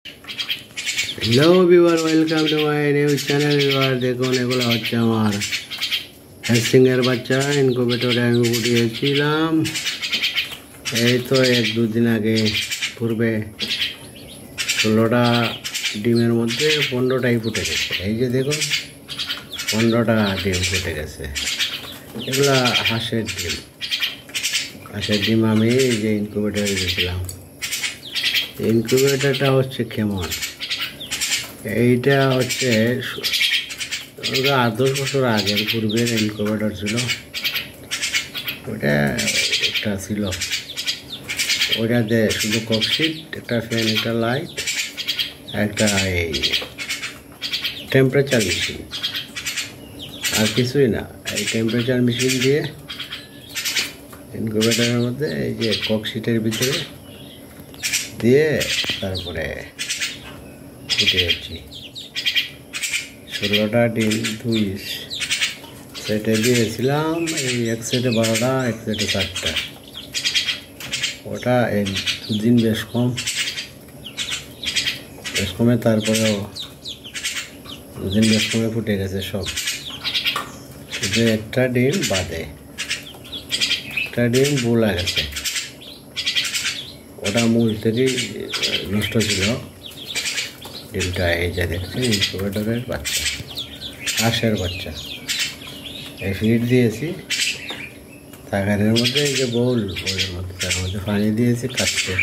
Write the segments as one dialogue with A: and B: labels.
A: Hello viewer, welcome to my new channel. Viewer দেখুন, এগুলো হচ্ছে আমার হ্যাসিংয়ের বাচ্চা। ইনকুবেটরে আমি ফুটিয়েছিলাম এই তো 1-2 দিন আগে। পূর্বে 16টা ডিমের মধ্যে 15টাই ফুটে গেছে। এই যে দেখুন, 15টা ডিম ফুটে গেছে। এগুলা হাঁসের ডিম। হাঁসের ডিম আমি এই যে ইনকুবেটরে দিয়েছিলাম। ইনকুবেটরটা হচ্ছে কেমন, এইটা হচ্ছে 8-10 বছর আগের পূর্বের ইনকুবেটর ছিল। ওটা একটা ছিল, ওইটাতে শুধু ককশিট, একটা ফ্যান, একটা লাইট, একটা এই টেম্পারেচার মেশিন, আর কিছুই না। এই টেম্পারেচার মেশিন দিয়ে ইনকুবেটরের মধ্যে এই যে ককশিটের ভিতরে দিয়ে তারপরে ফুটিয়েছি। 16টা ডিম 2 সেটে দিয়েছিলাম। এই এক সেটে 12টা, এক সেটে 4টা। ওটা 2 দিন বেশ কমে, তারপরেও 2 দিন বেশ কমে ফুটে গেছে সব। শুধু একটা ডিম বাদে, একটা ডিম বোলা গেছে। ওটা মূল থেকেই নষ্ট ছিল ডিমটা। এই যে দেখছেন, ইনকুবেটরের বাচ্চা, হাঁসের বাচ্চা। এই ফিড দিয়েছি তাগারের মধ্যে, এই যে বউলের মধ্যে, তার মধ্যে পানি দিয়েছি, কাটছে।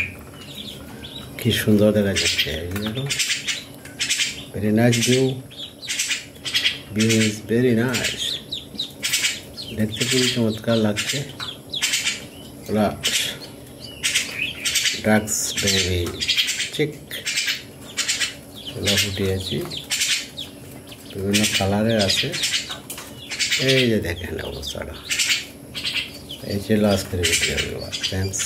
A: কি সুন্দর দেখা যাচ্ছে। এই যে দেখুন, very nice view is very nice. দেখতে খুবই চমৎকার লাগছে। ওরা ডাক্স বেবি চিক ওগুলো ফুটিয়েছি, বিভিন্ন কালারের আছে। এই যে দেখেন অবস্থাটা। এই ছিল আজকের ভিডিও। থ্যাংকস।